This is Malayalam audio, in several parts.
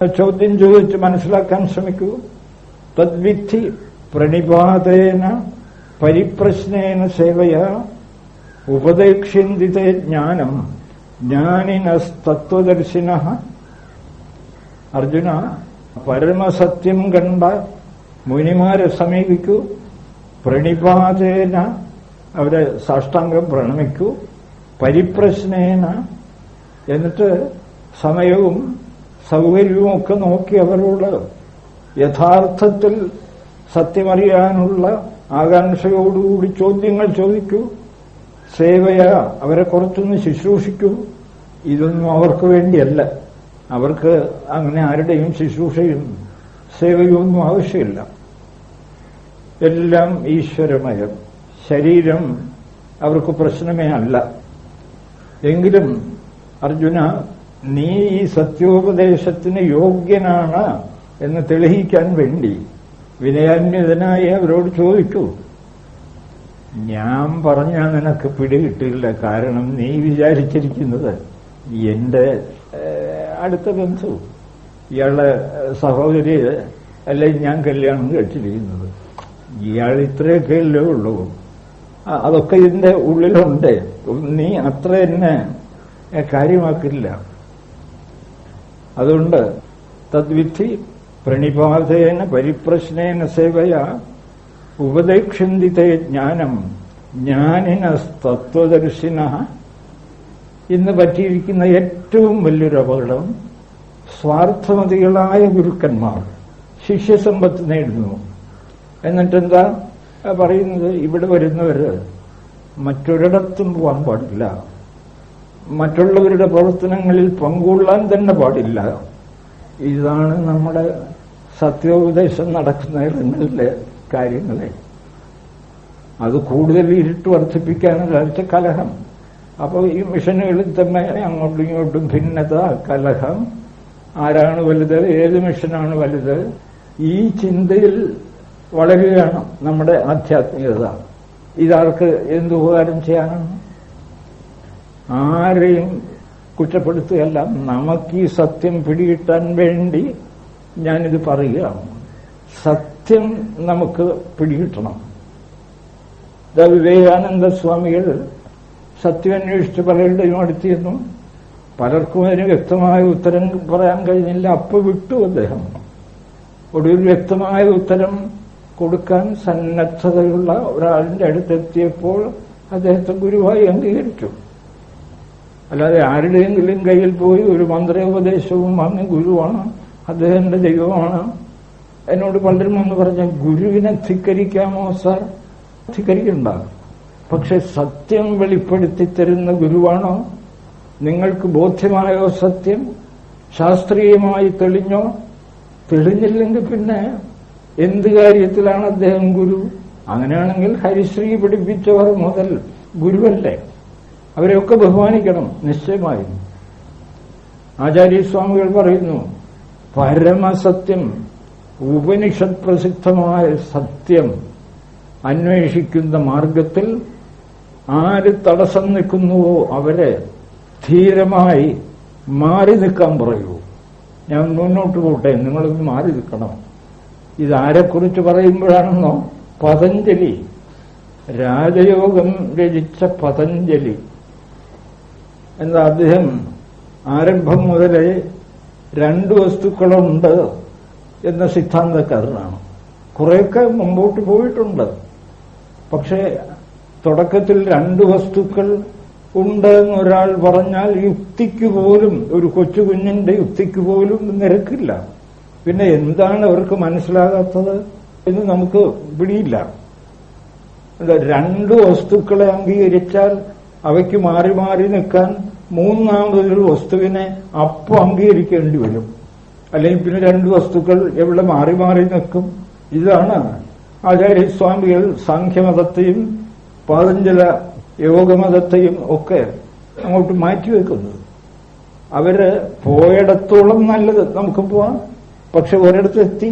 ചോദ്യം ചോദിച്ച് മനസ്സിലാക്കാൻ ശ്രമിക്കൂ. തദ്വിദ്ധി പ്രണിപാതേന പരിപ്രശ്നേന സേവയാ ഉപദേക്ഷ്യന്തിതേ ജ്ഞാനം ജ്ഞാനിനസ്തത്വദർശിനഃ. അർജുന, പരമസത്യം കണ്ട മുനിമാരെ സമീപിക്കൂ. പ്രണിപാതേന അവരെ സാഷ്ടാംഗം പ്രണമിക്കൂ. പരിപ്രശ്നേന, എന്നിട്ട് സമയവും സൗകര്യവും ഒക്കെ നോക്കി അവരോട് യഥാർത്ഥത്തിൽ സത്യമറിയാനുള്ള ആകാംക്ഷയോടുകൂടി ചോദ്യങ്ങൾ ചോദിക്കൂ. സേവയ, അവരെ കുറച്ചൊന്ന് ശുശ്രൂഷിക്കൂ. ഇതൊന്നും അവർക്ക് വേണ്ടിയല്ല. അവർക്ക് അങ്ങനെ ആരുടെയും ശുശ്രൂഷയും സേവയൊന്നും ആവശ്യമില്ല. എല്ലാം ഈശ്വരമയം. ശരീരം അവർക്ക് പ്രശ്നമേ അല്ല. എങ്കിലും അർജുന, നീ ഈ സത്യോപദേശത്തിന് യോഗ്യനാണ് എന്ന് തെളിയിക്കാൻ വേണ്ടി വിനയാന്വിതനായി അവരോട് ചോദിക്കൂ. ഞാൻ പറഞ്ഞാൽ നിനക്ക് പിടികിട്ടില്ല. കാരണം നീ വിചാരിച്ചിരിക്കുന്നത് എന്റെ അടുത്ത ബന്ധു, ഇയാളുടെ സഹോദരി അല്ലെങ്കിൽ ഞാൻ കല്യാണം കഴിച്ചിരിക്കുന്നത്. ഇയാൾ ഇത്രയൊക്കെയല്ലേ ഉള്ളൂ. അതൊക്കെ ഇതിന്റെ ഉള്ളിലുണ്ട്. നീ അത്ര തന്നെ കാര്യമാക്കില്ല. അതുകൊണ്ട് തദ്വിധി പ്രണിപാതേന പരിപ്രശ്നേന സേവയ ഉപദേക്ഷ്യന്തിതേ ജ്ഞാനം ജ്ഞാനിനസ്തത്വദർശിനഃ. ഇന്ന് പറ്റിയിരിക്കുന്ന ഏറ്റവും വലിയൊരു അപകടം, സ്വാർത്ഥമതികളായ ഗുരുക്കന്മാർ ശിഷ്യസമ്പത്ത് നേടുന്നു. എന്നിട്ടെന്താ പറയുന്നത്? ഇവിടെ വരുന്നവര് മറ്റൊരിടത്തും പോകാൻ പാടില്ല, മറ്റുള്ളവരുടെ പ്രവർത്തനങ്ങളിൽ പങ്കുകൊള്ളാൻ തന്നെ പാടില്ല. ഇതാണ് നമ്മുടെ സത്യോപദേശം നടക്കുന്ന ഇടങ്ങളിലെ കാര്യങ്ങളെ. അത് കൂടുതൽ ഇരുട്ട് വർദ്ധിപ്പിക്കാനുള്ള കലഹം. അപ്പോൾ ഈ മിഷനുകളിൽ തന്നെ അങ്ങോട്ടും ഇങ്ങോട്ടും ഭിന്നത, കലഹം, ആരാണ് വലുത്, ഏത് മിഷനാണ് വലുത്, ഈ ചിന്തയിൽ വളരുകയാണ് നമ്മുടെ ആധ്യാത്മികത. ഇതാർക്ക് എന്തുപകാരം ചെയ്യാനാണ്? ആരെയും കുറ്റപ്പെടുത്തുകയല്ല. നമുക്ക് ഈ സത്യം പിടികിട്ടാൻ വേണ്ടി ഞാനിത് പറയുകയാണ്. സത്യം നമുക്ക് പിടികിട്ടണം. വിവേകാനന്ദ സ്വാമികൾ സത്യം അന്വേഷിച്ച് പലരുടെയും അടുത്തിരുന്നു. പലർക്കും അതിന് വ്യക്തമായ ഉത്തരം പറയാൻ കഴിഞ്ഞില്ല. അപ്പോൾ വിട്ടു അദ്ദേഹം. ഒടുവിൽ വ്യക്തമായ ഉത്തരം കൊടുക്കാൻ സന്നദ്ധതയുള്ള ഒരാളിന്റെ അടുത്തെത്തിയപ്പോൾ അദ്ദേഹത്തെ ഗുരുവായി അംഗീകരിച്ചു. അല്ലാതെ ആരുടെയെങ്കിലും കയ്യിൽ പോയി ഒരു മന്ത്രോപദേശവും വാങ്ങി ഗുരുവാണ്, അദ്ദേഹത്തിന്റെ ദൈവമാണ്. എന്നോട് പലരും എന്ന് പറഞ്ഞ ഗുരുവിനെ ധിക്കരിക്കാമോ സാർ? ധിക്കരിക്കണ്ട. പക്ഷെ സത്യം വെളിപ്പെടുത്തി തരുന്ന ഗുരുവാണോ? നിങ്ങൾക്ക് ബോധ്യമായോ സത്യം? ശാസ്ത്രീയമായി തെളിഞ്ഞോ? തെളിഞ്ഞില്ലെങ്കിൽ പിന്നെ എന്ത് കാര്യത്തിലാണ് അദ്ദേഹം ഗുരു? അങ്ങനെയാണെങ്കിൽ ഹരിശ്രീ പഠിപ്പിച്ചവർ മുതൽ ഗുരുവല്ലേ? അവരെയൊക്കെ ബഹുമാനിക്കണം നിശ്ചയമായും. ആചാര്യസ്വാമികൾ പറയുന്നു, പരമസത്യം, ഉപനിഷത് പ്രസിദ്ധമായ സത്യം അന്വേഷിക്കുന്ന മാർഗത്തിൽ ആര് തടസ്സം നിൽക്കുന്നുവോ അവരെ ധീരമായി മാറി നിൽക്കാൻ പറയൂ. ഞാൻ മുന്നോട്ട് പോട്ടെ, നിങ്ങളൊന്ന് മാറി നിൽക്കണം. ഇതാരെക്കുറിച്ച് പറയുമ്പോഴാണെന്നോ? പതഞ്ജലി, രാജയോഗം രചിച്ച പതഞ്ജലി. എന്താ, അദ്ദേഹം ആരംഭം മുതലേ രണ്ട് വസ്തുക്കളുണ്ട് എന്ന സിദ്ധാന്തക്കാരനാണ്. കുറെയൊക്കെ മുമ്പോട്ട് പോയിട്ടുണ്ട്. പക്ഷേ തുടക്കത്തിൽ രണ്ട് വസ്തുക്കൾ ഉണ്ട് എന്നൊരാൾ പറഞ്ഞാൽ യുക്തിക്ക് പോലും, ഒരു കൊച്ചു കുഞ്ഞിന്റെ യുക്തിക്ക് പോലും നിരക്കില്ല. പിന്നെ എന്താണ് അവർക്ക് മനസ്സിലാകാത്തത് എന്ന് നമുക്ക് പിടിയില്ല. രണ്ട് വസ്തുക്കളെ അംഗീകരിച്ചാൽ അവയ്ക്ക് മാറി മാറി നിൽക്കാൻ മൂന്നാമതൊരു വസ്തുവിനെ അപ്പം അംഗീകരിക്കേണ്ടി വരും. അല്ലെങ്കിൽ പിന്നെ രണ്ട് വസ്തുക്കൾ എവിടെ മാറി മാറി നിൽക്കും? ഇതാണ് ആചാര്യസ്വാമികൾ സാഖ്യമതത്തെയും പതഞ്ജല യോഗമതത്തെയും ഒക്കെ അങ്ങോട്ട് മാറ്റിവെക്കുന്നത്. അവര് പോയിടത്തോളം നല്ലത്, നമുക്ക് പോവാം. പക്ഷെ ഒരിടത്തെത്തി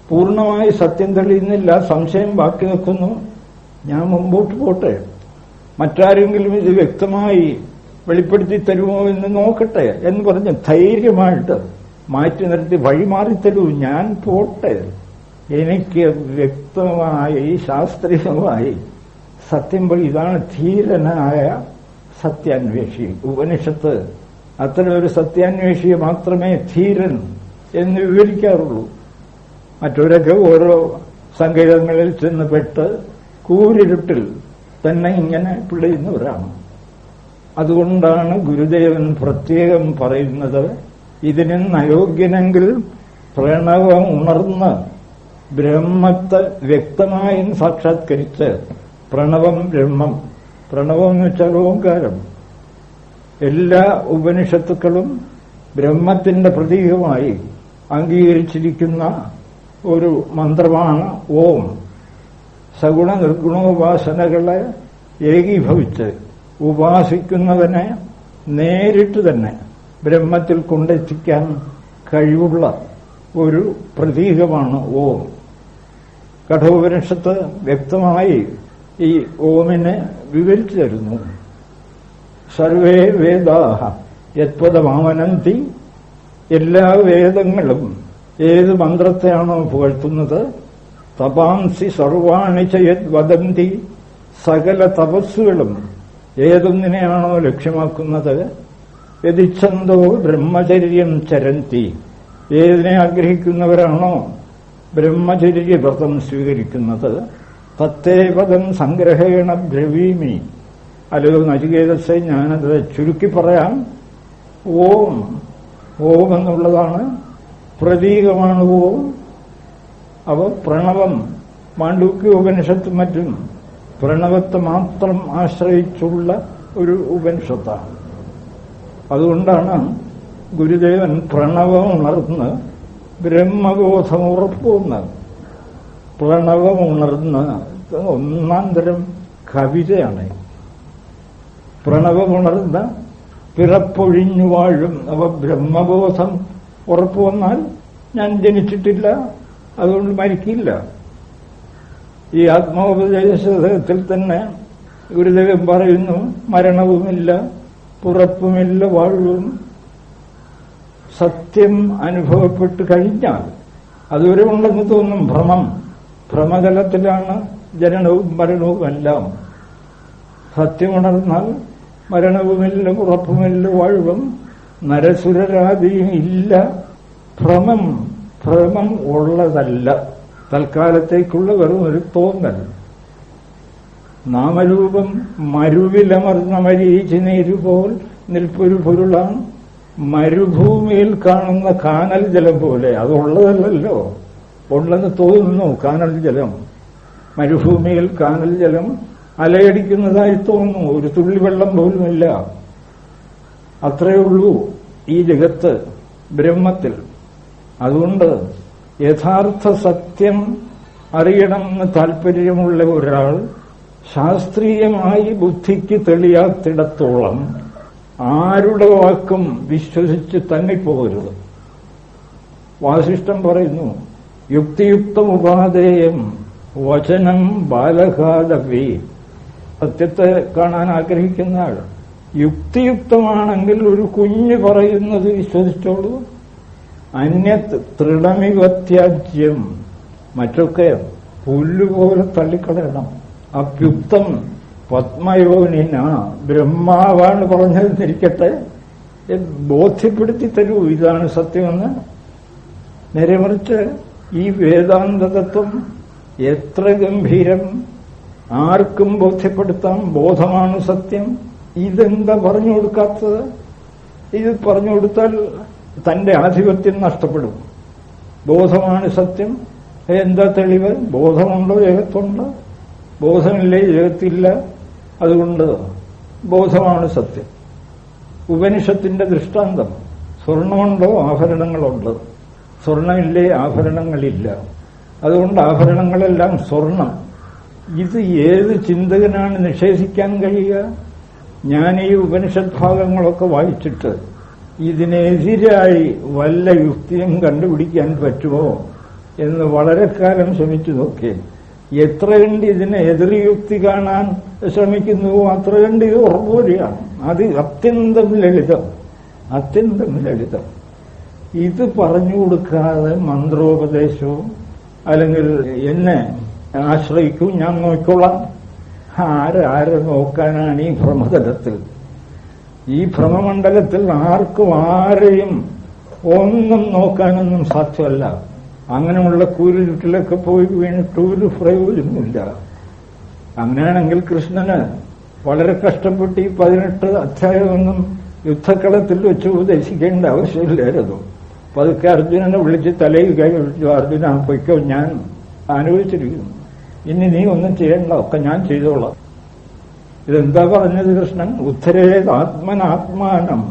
പൂർണ്ണമായി സത്യം തെളിയുന്നില്ല, സംശയം ബാക്കി നിൽക്കുന്നു. ഞാൻ മുമ്പോട്ട് പോട്ടെ, മറ്റാരെങ്കിലും ഇത് വ്യക്തമായി വെളിപ്പെടുത്തി തരുമോ എന്ന് നോക്കട്ടെ എന്ന് പറഞ്ഞ് ധൈര്യമായിട്ട് മാറ്റി നിർത്തി വഴിമാറിത്തരൂ, ഞാൻ പോട്ടെ, എനിക്ക് വ്യക്തമായി ശാസ്ത്രീയമായി സത്യം ഇതാണ് ധീരനായ സത്യാന്വേഷി. ഉപനിഷത്ത് അത്തരമൊരു സത്യാന്വേഷിയെ മാത്രമേ ധീരൻ എന്ന് വിവരിക്കാറുള്ളൂ. മറ്റവരൊക്കെ ഓരോ സങ്കേതങ്ങളിൽ ചെന്ന് പെട്ട് കൂരിരുട്ടിൽ തന്നെ ഇങ്ങനെ പിഴയുന്നവരാണ്. അതുകൊണ്ടാണ് ഗുരുദേവൻ പ്രത്യേകം പറയുന്നത്, ഇതിന് അയോഗ്യനെങ്കിൽ പ്രണവം ഉണർന്ന് ബ്രഹ്മത്തെ വ്യക്തമായും സാക്ഷാത്കരിച്ച് പ്രണവം ബ്രഹ്മം, പ്രണവം എന്ന് വെച്ചാൽ ഓംകാരം, എല്ലാ ഉപനിഷത്തുക്കളും ബ്രഹ്മത്തിന്റെ പ്രതീകമായി അംഗീകരിച്ചിരിക്കുന്ന ഒരു മന്ത്രമാണ് ഓം. സഗുണ നിർഗുണോപാസനകളെ ഏകീഭവിച്ച് ഉപാസിക്കുന്നവനെ നേരിട്ട് തന്നെ ബ്രഹ്മത്തിൽ കൊണ്ടെത്തിക്കാൻ കഴിവുള്ള ഒരു പ്രതീകമാണ് ഓം. കഠോപനിഷത്ത് വ്യക്തമായി ഈ ഓമിനെ വിവരിച്ചു തരുന്നു. സർവേ വേദാഹ യത്പദമാവനന്തി, എല്ലാ വേദങ്ങളും ഏത് മന്ത്രത്തെയാണോ പുകഴ്ത്തുന്നത്, തപാംസി സർവാണി ചയത് വദന്തി, സകല തപസ്സുകളും ഏതൊന്നിനെയാണോ ലക്ഷ്യമാക്കുന്നത്, യതിച്ഛന്തോ ബ്രഹ്മചര്യം ചരന്തി, ഏതിനെ ആഗ്രഹിക്കുന്നവരാണോ ബ്രഹ്മചര്യ വ്രതം സ്വീകരിക്കുന്നത്, തത്തേ പദം സംഗ്രഹേണ ബ്രവീമി. അല്ലോ നചികേതസെ, ഞാനത് ചുരുക്കി പറയാം. ഓം, ഓം എന്നുള്ളതാണ് പ്രതീകമാണ് ഓം. അവ പ്രണവം, മാണ്ഡൂക്യ ഉപനിഷത്തും മറ്റും പ്രണവത്തെ മാത്രം ആശ്രയിച്ചുള്ള ഒരു ഉപനിഷത്താണ്. അതുകൊണ്ടാണ് ഗുരുദേവൻ പ്രണവം ഉണർന്ന് ബ്രഹ്മബോധം ഉറപ്പുന്നത്. പ്രണവം ഉണർന്ന് ഒന്നാം തരം കവിതയാണ്. പ്രണവമുണർന്ന പിറപ്പൊഴിഞ്ഞു വാഴും. അവ ബ്രഹ്മബോധം ഉറപ്പുവന്നാൽ ഞാൻ ജനിച്ചിട്ടില്ല, അതുകൊണ്ട് മരിക്കില്ല. ഈ ആത്മോപദേശത്തിൽ തന്നെ ഗുരുദേവൻ പറയുന്നു, മരണവുമില്ല, പുറപ്പുമില്ല, വാഴും. സത്യം അനുഭവപ്പെട്ട് കഴിഞ്ഞാൽ അതുവരെ ഉണ്ടെന്ന് തോന്നും ഭ്രമം. ഭ്രമതലത്തിലാണ് ജനനവും മരണവും എല്ലാം. സത്യമുണർന്നാൽ മരണവുമില്ല, പുറപ്പുമില്ല, വാഴും. നരസുരരാതിയും ഇല്ല. ഭ്രമം, ഭ്രമം ഉള്ളതല്ല, തൽക്കാലത്തേക്കുള്ള വെറും ഒരു തോന്നൽ. നാമരൂപം മരുവിലമർന്ന മരീചി നീരുപോൽ നിൽപ്പൊരു പൊരുളാണ്. മരുഭൂമിയിൽ കാണുന്ന കാനൽ ജലം പോലെ. അതുള്ളതല്ലോ, ഉള്ളെന്ന് തോന്നുന്നു കാനൽ ജലം. മരുഭൂമിയിൽ കാനൽ ജലം അലയടിക്കുന്നതായി തോന്നുന്നു, ഒരു തുള്ളി വെള്ളം പോലുമില്ല. അത്രയേ ഉള്ളൂ ഈ ജഗത്ത് ബ്രഹ്മത്തിൽ. അതുകൊണ്ട് യഥാർത്ഥ സത്യം അറിയണമെന്ന് താൽപര്യമുള്ള ഒരാൾ ശാസ്ത്രീയമായി ബുദ്ധിക്ക് തെളിയാത്തിടത്തോളം ആരുടെ വാക്കും വിശ്വസിച്ച് തങ്ങിപ്പോകരുത്. വാസിഷ്ഠൻ പറയുന്നു, യുക്തിയുക്തമുപാധേയം വചനം ബാലകാദവി. സത്യത്തെ കാണാൻ ആഗ്രഹിക്കുന്ന ആൾ യുക്തിയുക്തമാണെങ്കിൽ ഒരു കുഞ്ഞ് പറയുന്നത് വിശ്വസിച്ചോളൂ. അന്യത് തൃണമിവത്യാജ്യം, മറ്റൊക്കെ പുല്ലുപോലെ തള്ളിക്കളയണം. അപ്യുക്തം പത്മയോനിന, ബ്രഹ്മാവാണ് പറഞ്ഞതെന്നിരിക്കട്ടെ, ബോധ്യപ്പെടുത്തി തരൂ ഇതാണ് സത്യമെന്ന്. നേരെ മറിച്ച് ഈ വേദാന്ത തത്വം എത്ര ഗംഭീരം, ആർക്കും ബോധ്യപ്പെടുത്താം. ബോധമാണ് സത്യം. ഇതെന്താ പറഞ്ഞു കൊടുക്കാത്തത്? ഇത് പറഞ്ഞു കൊടുത്താൽ തന്റെ ആധിപത്യം നഷ്ടപ്പെടും. ബോധമാണ് സത്യം. എന്താ തെളിവ്? ബോധമുണ്ടോ ജഗത്തുണ്ട്? ബോധമില്ലേ ജഗത്തില്ല. അതുകൊണ്ട് ബോധമാണ് സത്യം. ഉപനിഷത്തിന്റെ ദൃഷ്ടാന്തം, സ്വർണമുണ്ടോ ആഭരണങ്ങളുണ്ട്, സ്വർണമില്ലേ ആഭരണങ്ങളില്ല. അതുകൊണ്ട് ആഭരണങ്ങളെല്ലാം സ്വർണം. ഇത് ഏത് ചിന്തകനാണ് നിഷേധിക്കാൻ കഴിയുക? ഞാൻ ഈ ഉപനിഷത് ഭാഗങ്ങളൊക്കെ വായിച്ചിട്ട് ഇതിനെതിരായി വല്ല യുക്തിയും കണ്ടുപിടിക്കാൻ പറ്റുമോ എന്ന് വളരെ കാലം ശ്രമിച്ചു നോക്കി. എത്ര കണ്ട് ഇതിനെ എതിർ യുക്തി കാണാൻ ശ്രമിക്കുന്നുവോ അത്ര കണ്ട് ഇത് ഉറപ്പുവരികയാണ്. അത് അത്യന്തം ലളിതം, അത്യന്തം ലളിതം. ഇത് പറഞ്ഞു കൊടുക്കാതെ മന്ത്രോപദേശവും അല്ലെങ്കിൽ എന്നെ ആശ്രയിക്കൂ, ഞാൻ നോക്കിക്കൊള്ളാം. ആരെ നോക്കാനാണ് ഈ ഭ്രമതലത്തിൽ? ഈ ഭ്രമമണ്ഡലത്തിൽ ആർക്കും ആരെയും ഒന്നും നോക്കാനൊന്നും സാധ്യമല്ല. അങ്ങനെയുള്ള കൂരിരുട്ടിലൊക്കെ പോയി വീണിട്ട് ഒരു പ്രയോജനമില്ല. അങ്ങനെയാണെങ്കിൽ കൃഷ്ണന് വളരെ കഷ്ടപ്പെട്ട് ഈ 18 അധ്യായമൊന്നും യുദ്ധക്കളത്തിൽ വെച്ച് ഉപദേശിക്കേണ്ട ആവശ്യമില്ലായിരുന്നു. പതുക്കെ അർജുനനെ വിളിച്ച് തലയിൽ കൈ ഒഴിച്ചു, അർജുന പൊയ്ക്കോ, ഞാൻ അനുഭവിച്ചിരിക്കുന്നു, ഇനി നീ ഒന്നും ചെയ്യണ്ട, ഒക്കെ ഞാൻ ചെയ്തോളാം. ഇതെന്താ പറഞ്ഞത് കൃഷ്ണൻ? ഉത്തരേത് ആത്മനാത്മാനം